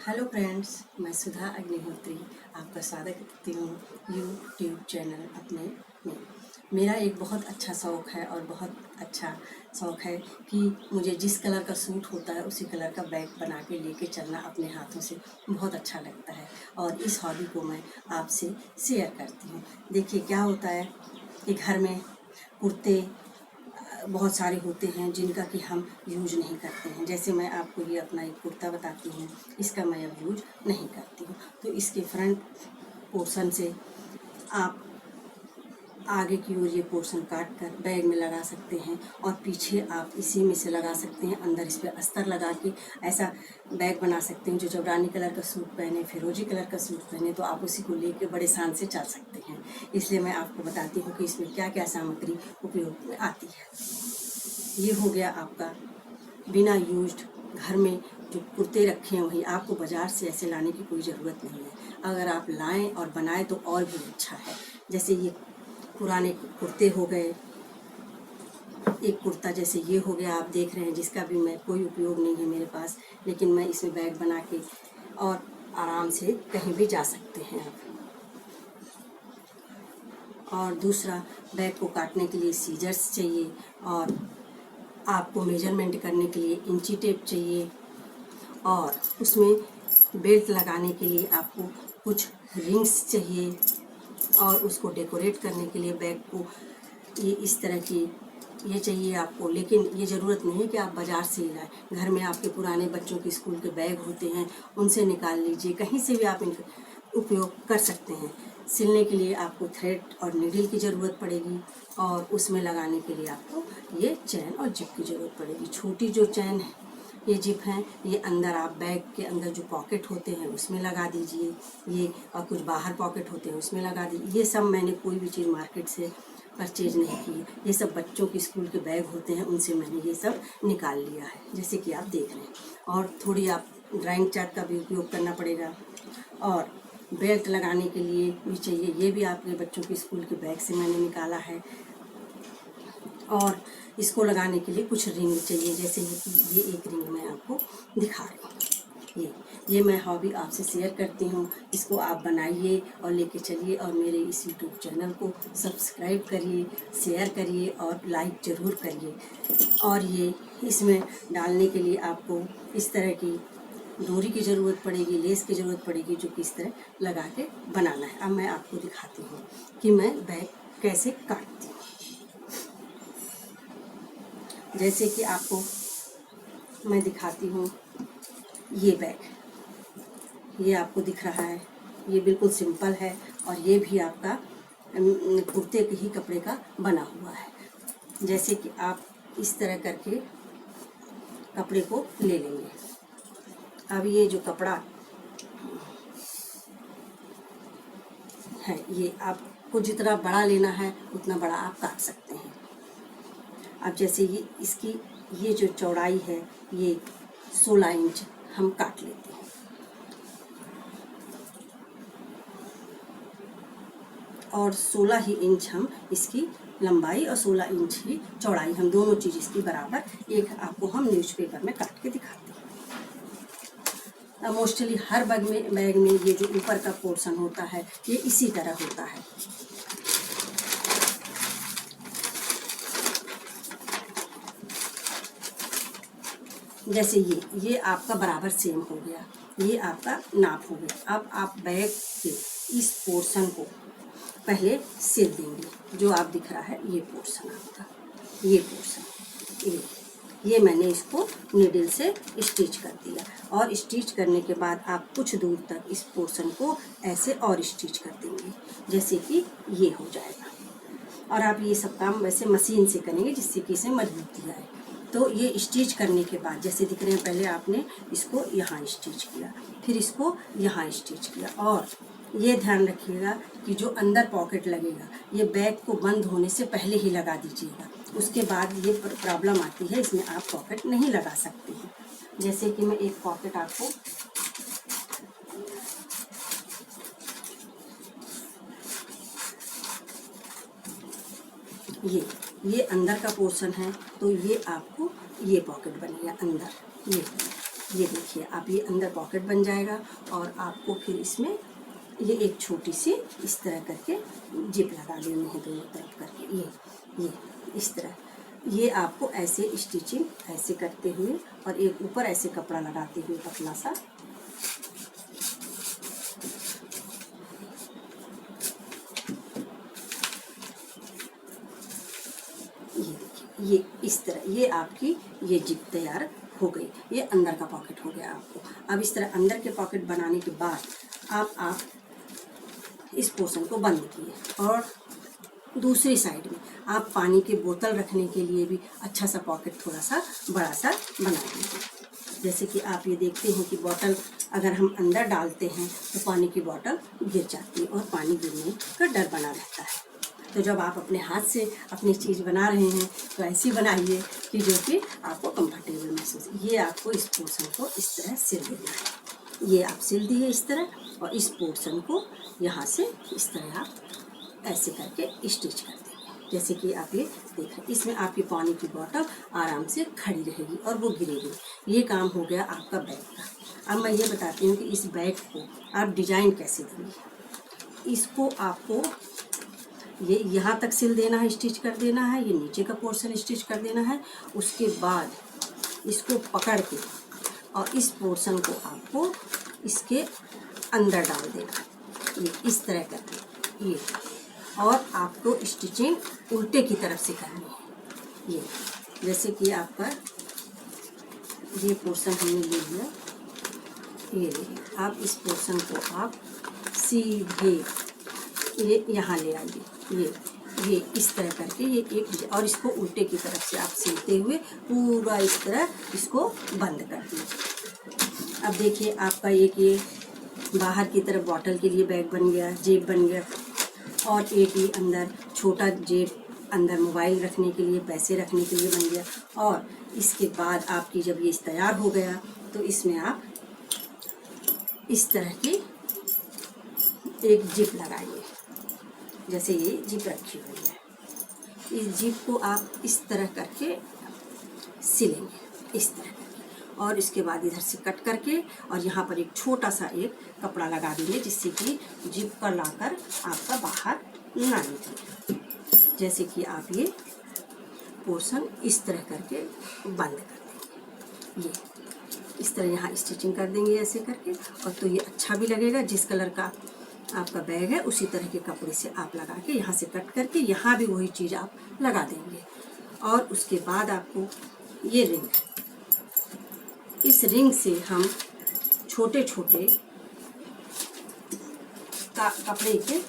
Hello friends, मैं सुधा अग्निहोत्री आपका स्वागत करती हूँ यूट्यूब चैनल अपने में। मेरा एक बहुत अच्छा शौक़ है और बहुत अच्छा शौक़ है कि मुझे जिस कलर का सूट होता है उसी कलर का बैग बना के लेके चलना अपने हाथों से बहुत अच्छा लगता है और इस हॉबी को मैं आपसे शेयर करती हूँ। देखिए क्या होता है कि घर में कुर्ते बहुत सारे होते हैं जिनका कि हम यूज नहीं करते हैं। जैसे मैं आपको ये अपना एक कुर्ता बताती हूँ, इसका मैं अब यूज नहीं करती हूँ। तो इसके फ्रंट पोर्शन से आप आगे की ओर ये पोर्शन काट कर बैग में लगा सकते हैं और पीछे आप इसी में से लगा सकते हैं। अंदर इस पर अस्तर लगा के ऐसा बैग बना सकते हैं। जो जब रानी कलर का सूट पहने, फिरोजी कलर का सूट पहने, तो आप उसी को लेके बड़े शान से चल सकते हैं। इसलिए मैं आपको बताती हूँ कि इसमें क्या क्या सामग्री उपयोग में आती है। ये हो गया आपका बिना यूज्ड घर में जो कुर्ते रखे हैं, वही आपको बाज़ार से ऐसे लाने की कोई ज़रूरत नहीं है। अगर आप लाएं और बनाएं तो और भी अच्छा है। जैसे ये पुराने कुर्ते हो गए, एक कुर्ता जैसे ये हो गया, आप देख रहे हैं, जिसका भी मैं कोई उपयोग नहीं है मेरे पास, लेकिन मैं इसमें बैग बना के और आराम से कहीं भी जा सकते हैं आप। और दूसरा, बैग को काटने के लिए सीजर्स चाहिए और आपको मेजरमेंट करने के लिए इंची टेप चाहिए और उसमें बेल्ट लगाने के लिए आपको कुछ रिंग्स चाहिए और उसको डेकोरेट करने के लिए बैग को ये इस तरह की ये चाहिए आपको। लेकिन ये ज़रूरत नहीं है कि आप बाज़ार से ही लाएँ। घर में आपके पुराने बच्चों के स्कूल के बैग होते हैं, उनसे निकाल लीजिए, कहीं से भी आप इनका उपयोग कर सकते हैं। सिलने के लिए आपको थ्रेड और नीडल की ज़रूरत पड़ेगी और उसमें लगाने के लिए आपको ये चैन और जिप की ज़रूरत पड़ेगी। छोटी जो चैन है, ये जिप हैं, ये अंदर आप बैग के अंदर जो पॉकेट होते हैं उसमें लगा दीजिए ये, और कुछ बाहर पॉकेट होते हैं उसमें लगा दीजिए। ये सब मैंने कोई भी चीज़ मार्केट से परचेज नहीं की है। ये सब बच्चों के स्कूल के बैग होते हैं, उनसे मैंने ये सब निकाल लिया है, जैसे कि आप देख रहे हैं। और थोड़ी आप ड्राइंग चार्ट का भी उपयोग करना पड़ेगा और बेल्ट लगाने के लिए भी चाहिए। ये भी आपके बच्चों के स्कूल के बैग से मैंने निकाला है। और इसको लगाने के लिए कुछ रिंग चाहिए, जैसे ये एक रिंग मैं आपको दिखा रही हूँ। ये मैं हॉबी आपसे शेयर करती हूँ। इसको आप बनाइए और लेके चलिए और मेरे इस यूट्यूब चैनल को सब्सक्राइब करिए, शेयर करिए और लाइक ज़रूर करिए। और ये इसमें डालने के लिए आपको इस तरह की डोरी की ज़रूरत पड़ेगी, लेस की ज़रूरत पड़ेगी, जो कि इस तरह लगा के बनाना है। अब मैं आपको दिखाती हूँ कि मैं बैग कैसे काटती हूँ। जैसे कि आपको मैं दिखाती हूँ, ये बैग ये आपको दिख रहा है, ये बिल्कुल सिंपल है और ये भी आपका कुर्ते के ही कपड़े का बना हुआ है। जैसे कि आप इस तरह करके कपड़े को ले लेंगे। अब ये जो कपड़ा है, ये आपको जितना बड़ा लेना है उतना बड़ा आप काट सकते हैं। अब जैसे ये इसकी ये जो चौड़ाई है, ये 16 इंच हम काट लेते हैं। और 16 ही इंच हम इसकी लंबाई और 16 इंच ही चौड़ाई, हम दोनों चीज़ इसकी बराबर एक आपको हम न्यूज़पेपर में काट के दिखाते हैं। मोस्टली हर बैग में ये जो ऊपर का पोर्शन होता है ये इसी तरह होता है। जैसे ये आपका बराबर सेम हो गया, ये आपका नाप हो गया। अब आप बैग के इस पोर्शन को पहले सिल देंगे। जो आप दिख रहा है ये पोर्शन आपका, ये पोर्शन ये मैंने इसको नीडल से स्टिच कर दिया। और स्टिच करने के बाद आप कुछ दूर तक इस पोर्शन को ऐसे और स्टिच कर देंगे, जैसे कि ये हो जाएगा। और आप ये सब काम वैसे मशीन से करेंगे जिससे कि इसे मजबूती आए। तो ये स्टिच करने के बाद जैसे दिख रहे हैं, पहले आपने इसको यहाँ स्टिच किया, फिर इसको यहाँ स्टिच किया। और ये ध्यान रखिएगा कि जो अंदर पॉकेट लगेगा ये बैग को बंद होने से पहले ही लगा दीजिएगा। उसके बाद ये प्रॉब्लम आती है, इसमें आप पॉकेट नहीं लगा सकते हैं। जैसे कि मैं एक पॉकेट आपको ये अंदर का पोर्शन है, तो ये आपको ये पॉकेट बनेगा अंदर। ये देखिए आप, ये अंदर पॉकेट बन जाएगा और आपको फिर इसमें ये एक छोटी सी इस तरह करके जिप लगा देनी है दोनों तरफ करके। ये इस तरह, ये आपको ऐसे स्टिचिंग ऐसे करते हुए और एक ऊपर ऐसे कपड़ा लगाते हुए पतला सा, ये देखिए ये इस तरह, ये आपकी ये जिप तैयार हो गई। ये अंदर का पॉकेट हो गया आपको। अब इस तरह अंदर के पॉकेट बनाने के बाद आप इस पोर्शन को बंद किए और दूसरी साइड में आप पानी की बोतल रखने के लिए भी अच्छा सा पॉकेट थोड़ा सा बड़ा सा बना दीजिए। जैसे कि आप ये देखते हैं कि बोतल अगर हम अंदर डालते हैं तो पानी की बोतल गिर जाती है और पानी गिरने का डर बना रहता है। तो जब आप अपने हाथ से अपनी चीज़ बना रहे हैं तो ऐसी बनाइए कि जो कि आपको कंफर्टेबल महसूस। ये आपको इस पोर्शन को इस तरह सिल देना है। ये आप सिल दिए इस तरह, और इस पोर्शन को यहाँ से इस तरह आप ऐसे करके स्टिच कर देंगे। जैसे कि आप ये देख रहे हैं, इसमें आपकी पानी की बोतल आराम से खड़ी रहेगी और वो गिरेगी। ये काम हो गया आपका बैग का। अब मैं ये बताती हूँ कि इस बैग को आप डिजाइन कैसे देंगे। इसको आपको ये यहाँ तक सिल देना है, स्टिच कर देना है, ये नीचे का पोर्शन स्टिच कर देना है। उसके बाद इसको पकड़ के और इस पोर्शन को आपको इसके अंदर डाल देना है, ये इस तरह करके ये। और आपको स्टिचिंग उल्टे की तरफ से करनी है। ये जैसे कि आपका ये पोर्शन हमने ले लिया, ये देखिए आप इस पोर्शन को आप सीधे ये यहाँ ले आइए, ये इस तरह करके ये एक, और इसको उल्टे की तरफ से आप सिलते हुए पूरा इस तरह इसको बंद कर दीजिए। अब देखिए आपका एक ये बाहर की तरफ बॉटल के लिए बैग बन गया, जेब बन गया, और एक ये अंदर छोटा जेब अंदर मोबाइल रखने के लिए, पैसे रखने के लिए बन गया। और इसके बाद आपकी जब ये तैयार हो गया तो इसमें आप इस तरह की एक जिप लगाइए। जैसे ये जिप रखी हुई है, इस जिप को आप इस तरह करके सिलेंगे इस तरह करके, और इसके बाद इधर से कट करके और यहाँ पर एक छोटा सा एक कपड़ा लगा देंगे जिससे कि जिप का लाकर आपका बाहर ना निकले। जैसे कि आप ये पोर्शन इस तरह करके बंद कर देंगे, ये इस तरह यहाँ स्टिचिंग कर देंगे ऐसे करके, और तो ये अच्छा भी लगेगा। जिस कलर का आपका बैग है उसी तरह के कपड़े से आप लगा के यहाँ से कट करके यहाँ भी वही चीज़ आप लगा देंगे। और उसके बाद आपको ये रिंग, इस रिंग से हम छोटे छोटे कपड़े के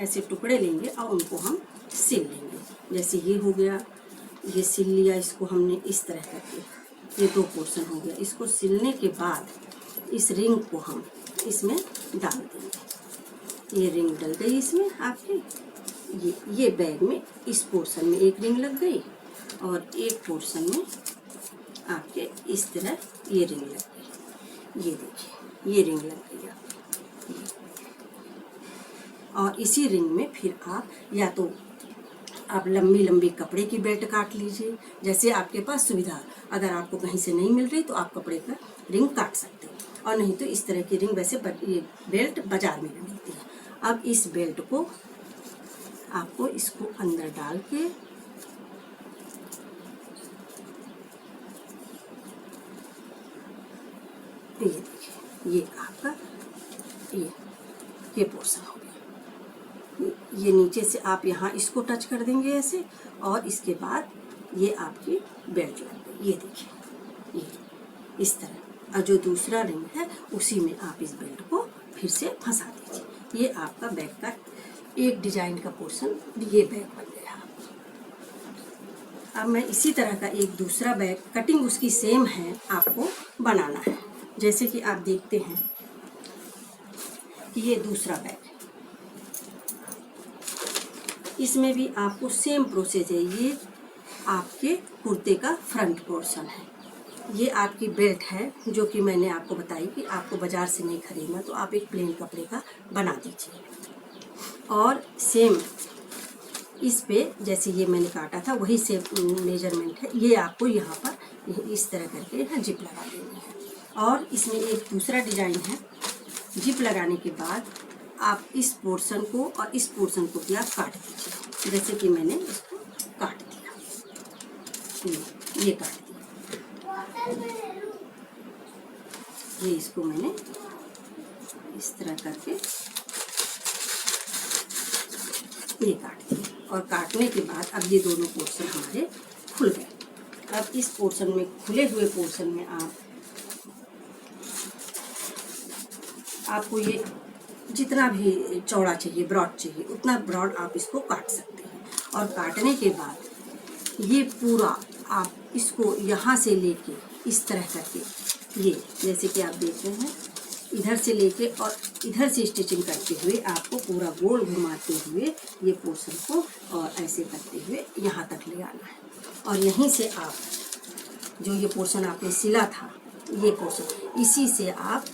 ऐसे टुकड़े लेंगे और उनको हम सिल लेंगे। जैसे ये हो गया, ये सिल लिया इसको हमने इस तरह करके, ये दो पोर्शन हो गया। इसको सिलने के बाद इस रिंग को हम इसमें डाल देंगे। ये रिंग डल गई इसमें आपके, ये बैग में इस पोर्शन में एक रिंग लग गई और एक पोर्शन में आपके इस तरह ये रिंग लग गई। ये देखिए ये रिंग लग गई आपकी। और इसी रिंग में फिर आप या तो आप लंबी लंबी कपड़े की बेल्ट काट लीजिए, जैसे आपके पास सुविधा। अगर आपको कहीं से नहीं मिल रही तो आप कपड़े का रिंग काट सकते हैं, और नहीं तो इस तरह की रिंग वैसे ये बेल्ट बाजार में भी मिलती है। अब इस बेल्ट को आपको इसको अंदर डाल के ये देखिए, ये आपका ये पोर्शन हो गया। ये नीचे से आप यहाँ इसको टच कर देंगे ऐसे, और इसके बाद ये आपकी बेल्ट लग गई। ये देखिए ये इस तरह, और जो दूसरा रिंग है उसी में आप इस बेल्ट को फिर से फंसा दीजिए। ये आपका बैग का एक डिजाइन का पोर्शन, ये बैग बन गया। अब मैं इसी तरह का एक दूसरा बैग, कटिंग उसकी सेम है, आपको बनाना है। जैसे कि आप देखते हैं कि ये दूसरा बैग है, इसमें भी आपको सेम प्रोसेस है। ये आपके कुर्ते का फ्रंट पोर्शन है, ये आपकी बेल्ट है जो कि मैंने आपको बताई कि आपको बाज़ार से नहीं खरीदना, तो आप एक प्लेन कपड़े का बना दीजिए। और सेम इस पे जैसे ये मैंने काटा था वही सेम मेजरमेंट है। ये आपको यहाँ पर इस तरह करके यहाँ जिप लगा देनी है। और इसमें एक दूसरा डिजाइन है। जिप लगाने के बाद आप इस पोर्शन को और इस पोर्शन को भी आप काट दीजिए, जैसे कि मैंने इसको काट दिया, ये काट दिया, ये इसको मैंने इस तरह करके ये काट दिया। और काटने के बाद अब ये दोनों पोर्शन हमारे खुल गए। अब इस पोर्शन में, खुले हुए पोर्शन में आपको ये जितना भी चौड़ा चाहिए, ब्रॉड चाहिए, उतना ब्रॉड आप इसको काट सकते हैं। और काटने के बाद ये पूरा आप इसको यहाँ से लेके इस तरह करके, ये जैसे कि आप देख रहे हैं, इधर से लेके और इधर से स्टिचिंग करते हुए आपको पूरा गोल घुमाते हुए ये पोर्शन को और ऐसे करते हुए यहाँ तक ले आना है। और यहीं से आप जो ये पोर्शन आपने सिला था, ये पोर्शन, इसी से आप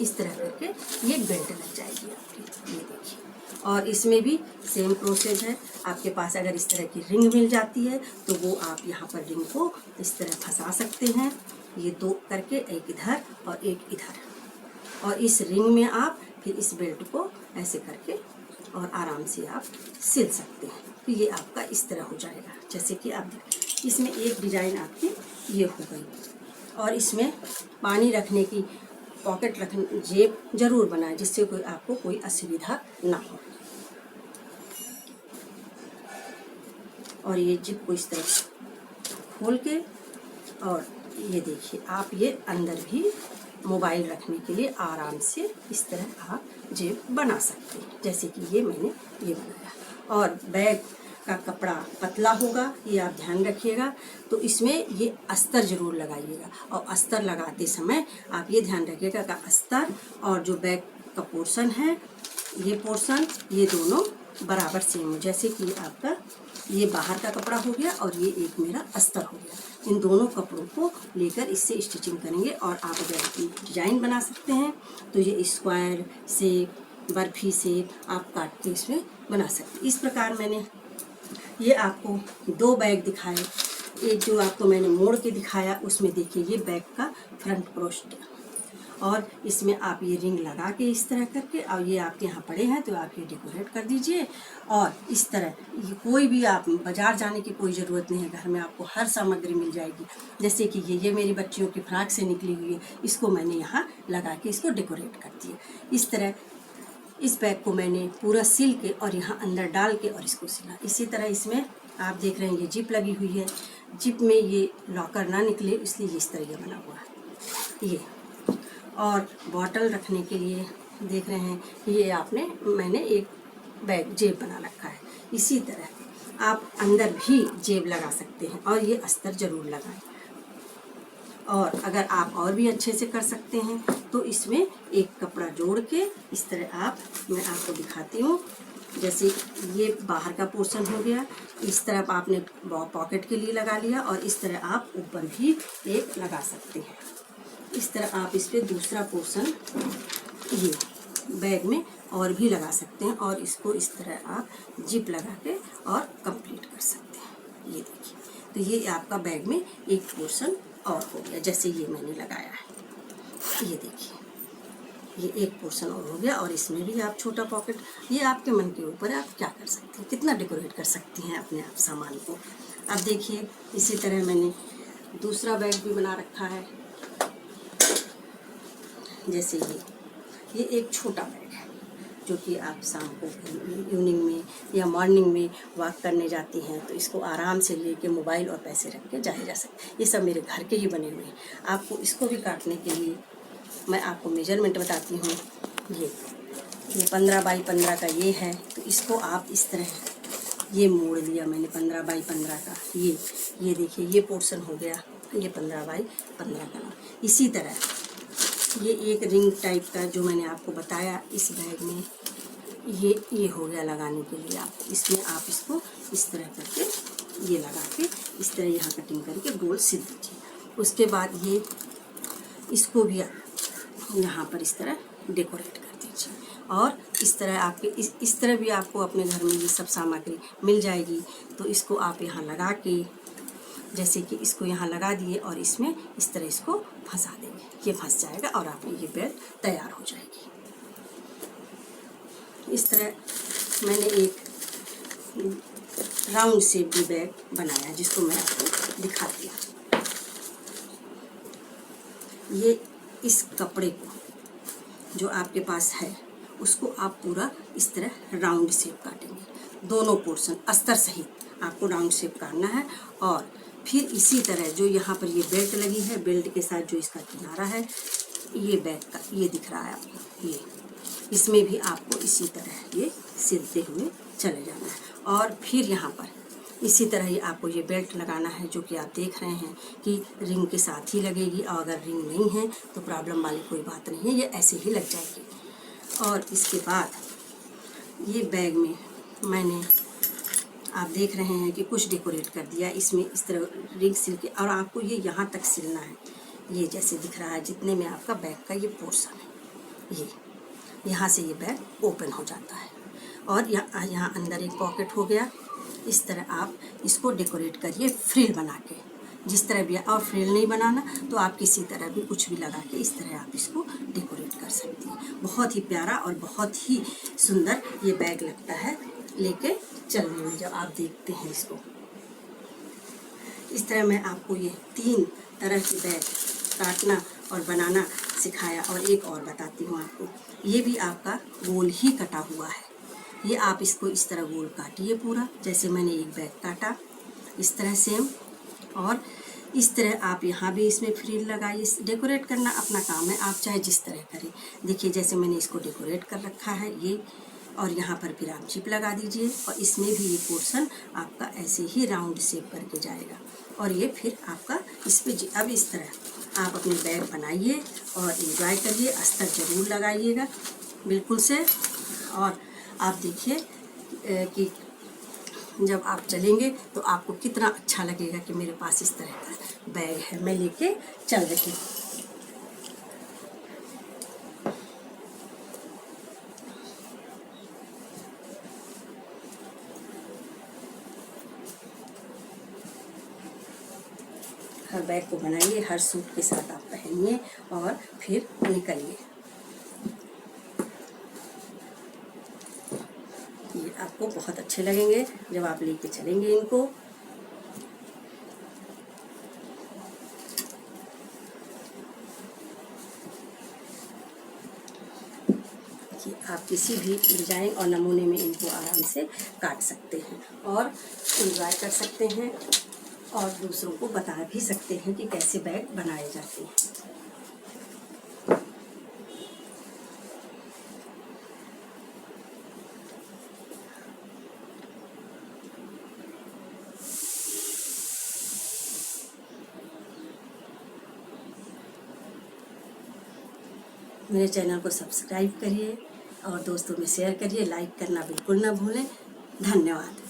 इस तरह करके ये बेल्ट लग जाएगी आपकी, ये देखिए। और इसमें भी सेम प्रोसेस है। आपके पास अगर इस तरह की रिंग मिल जाती है तो वो आप यहाँ पर रिंग को इस तरह फंसा सकते हैं, ये दो करके, एक इधर और एक इधर। और इस रिंग में आप फिर इस बेल्ट को ऐसे करके और आराम से आप सिल सकते हैं। तो ये आपका इस तरह हो जाएगा, जैसे कि आप इसमें एक डिजाइन आपकी ये हो गई। और इसमें पानी रखने की पॉकेट रखने, जेब जरूर बनाएं, जिससे कोई आपको कोई असुविधा ना हो। और ये जिप को इस तरह खोल के, और ये देखिए आप ये अंदर भी मोबाइल रखने के लिए आराम से इस तरह आप जेब बना सकते हैं, जैसे कि ये मैंने ये बनाया। और बैग का कपड़ा पतला होगा, ये आप ध्यान रखिएगा। तो इसमें ये अस्तर जरूर लगाइएगा। और अस्तर लगाते समय आप ये ध्यान रखिएगा कि अस्तर और जो बैग का पोर्शन है, ये पोर्शन, ये दोनों बराबर सेम हो। जैसे कि आपका ये बाहर का कपड़ा हो गया और ये एक मेरा अस्तर हो गया। इन दोनों कपड़ों को लेकर इससे स्टिचिंग करेंगे। और आप अगर डिजाइन बना सकते हैं तो ये स्क्वायर शेप, बर्फी शेप आप काट के इसमें बना सकते हैं। इस प्रकार मैंने ये आपको दो बैग दिखाए। एक जो आपको मैंने मोड़ के दिखाया, उसमें देखिए ये बैग का फ्रंट पोस्ट, और इसमें आप ये रिंग लगा के इस तरह करके, और ये आपके यहाँ पड़े हैं तो आप ये डेकोरेट कर दीजिए। और इस तरह ये कोई भी आप बाजार जाने की कोई ज़रूरत नहीं है, घर में आपको हर सामग्री मिल जाएगी। जैसे कि ये मेरी बच्चियों की फ्रॉक से निकली हुई है, इसको मैंने यहाँ लगा के इसको डेकोरेट कर दिया। इस तरह इस बैग को मैंने पूरा सिल के और यहाँ अंदर डाल के और इसको सिला। इसी तरह इसमें आप देख रहे हैं ये जिप लगी हुई है। जिप में ये लॉकर ना निकले इसलिए इस तरह ये बना हुआ है ये। और बॉटल रखने के लिए देख रहे हैं ये मैंने एक बैग जेब बना रखा है। इसी तरह आप अंदर भी जेब लगा सकते हैं और ये अस्तर ज़रूर लगाएं। और अगर आप और भी अच्छे से कर सकते हैं तो इसमें एक कपड़ा जोड़ के इस तरह मैं आपको दिखाती हूँ। जैसे ये बाहर का पोर्शन हो गया, इस तरफ आपने पॉकेट के लिए लगा लिया, और इस तरह आप ऊपर भी एक लगा सकते हैं। इस तरह आप इस पर दूसरा पोर्शन ये बैग में और भी लगा सकते हैं, और इसको इस तरह आप जिप लगा के और कंप्लीट कर सकते हैं। ये देखिए, तो ये आपका बैग में एक पोर्शन और हो गया, जैसे ये मैंने लगाया है। ये देखिए, ये एक पोर्शन और हो गया। और इसमें भी आप छोटा पॉकेट, ये आपके मन के ऊपर है, आप क्या कर सकते हैं, कितना डेकोरेट कर सकती हैं अपने आप सामान को। अब देखिए, इसी तरह मैंने दूसरा बैग भी बना रखा है। जैसे ये एक छोटा बैग है जो कि आप शाम को इवनिंग में या मॉर्निंग में वॉक करने जाती हैं तो इसको आराम से लेके मोबाइल और पैसे रख के जाए जा सकते। ये सब मेरे घर के ही बने हुए हैं। आपको इसको भी काटने के लिए मैं आपको मेजरमेंट बताती हूँ। ये 15 बाई 15 का ये है, तो इसको आप इस तरह ये मोड़ लिया मैंने 15 बाई 15 का। ये देखिए, ये पोर्शन हो गया, ये 15 बाई 15 का। इसी तरह ये एक रिंग टाइप का जो मैंने आपको बताया इस बैग में, ये हो गया लगाने के लिए। आप इसमें आप इसको इस तरह करके ये लगा के इस तरह यहाँ कटिंग करके गोल सिल दीजिए। उसके बाद ये इसको भी यहाँ पर इस तरह डेकोरेट कर दीजिए। और इस तरह आपके इस तरह भी आपको अपने घर में ये सब सामग्री मिल जाएगी। तो इसको आप यहाँ लगा के, जैसे कि इसको यहाँ लगा दिए और इसमें इस तरह इसको फंसा देंगे। ये फंस जाएगा और आपकी ये बेल्ट तैयार हो जाएगी। इस तरह मैंने एक राउंड शेप भी बैग बनाया जिसको मैं आपको दिखाती हूँ। ये इस कपड़े को जो आपके पास है उसको आप पूरा इस तरह राउंड शेप काटेंगे, दोनों पोर्शन अस्तर सहित आपको राउंड शेप काटना है। और फिर इसी तरह जो यहाँ पर ये बेल्ट लगी है, बेल्ट के साथ जो इसका किनारा है, ये बैग का ये दिख रहा है आपको, ये इसमें भी आपको इसी तरह ये सिलते हुए चले जाना है। और फिर यहाँ पर इसी तरह ही आपको ये बेल्ट लगाना है, जो कि आप देख रहे हैं कि रिंग के साथ ही लगेगी, और अगर रिंग नहीं है तो प्रॉब्लम वाली कोई बात नहीं है, ये ऐसे ही लग जाएगी। और इसके बाद ये बैग में मैंने आप देख रहे हैं कि कुछ डेकोरेट कर दिया, इसमें इस तरह रिंग सिल के, और आपको ये यहाँ तक सिलना है, ये जैसे दिख रहा है जितने में आपका बैग का ये पोर्शन है, ये यहाँ से ये बैग ओपन हो जाता है। और यहाँ अंदर एक पॉकेट हो गया। इस तरह आप इसको डेकोरेट करिए फ्रिल बना के, जिस तरह भी। और फ्रिल नहीं बनाना तो आप किसी तरह भी कुछ भी लगा के इस तरह आप इसको डेकोरेट कर सकती हैं। बहुत ही प्यारा और बहुत ही सुंदर ये बैग लगता है लेके चलने में, जब आप देखते हैं इसको। इस तरह मैं आपको ये 3 तरह के बैग काटना और बनाना सिखाया। और एक और बताती हूँ आपको, ये भी आपका गोल ही कटा हुआ है। ये आप इसको इस तरह गोल काटिए पूरा, जैसे मैंने एक बैग काटा इस तरह सेम। और इस तरह आप यहाँ भी इसमें फ्रिल लगाइए। डेकोरेट करना अपना काम है, आप चाहे जिस तरह करें। देखिए जैसे मैंने इसको डेकोरेट कर रखा है ये, और यहाँ पर फिर आप चिप लगा दीजिए, और इसमें भी ये पोर्शन आपका ऐसे ही राउंड शेप करके जाएगा। और ये फिर आपका इस पर अब इस तरह आप अपने बैग बनाइए और एंजॉय करिए। अस्तर ज़रूर लगाइएगा बिल्कुल से। और आप देखिए कि जब आप चलेंगे तो आपको कितना अच्छा लगेगा कि मेरे पास इस तरह का बैग है, मैं लेके चल रही हूँ। हर बैग को बनाइए, हर सूट के साथ आप पहनिए और फिर निकलिए। ये आपको बहुत अच्छे लगेंगे जब आप लेके चलेंगे इनको। कि आप किसी भी डिजाइन और नमूने में इनको आराम से काट सकते हैं और एंजॉय कर सकते हैं, और दूसरों को बता भी सकते हैं कि कैसे बैग बनाए जाते हैं। मेरे चैनल को सब्सक्राइब करिए और दोस्तों में शेयर करिए, लाइक करना बिल्कुल ना भूलें। धन्यवाद।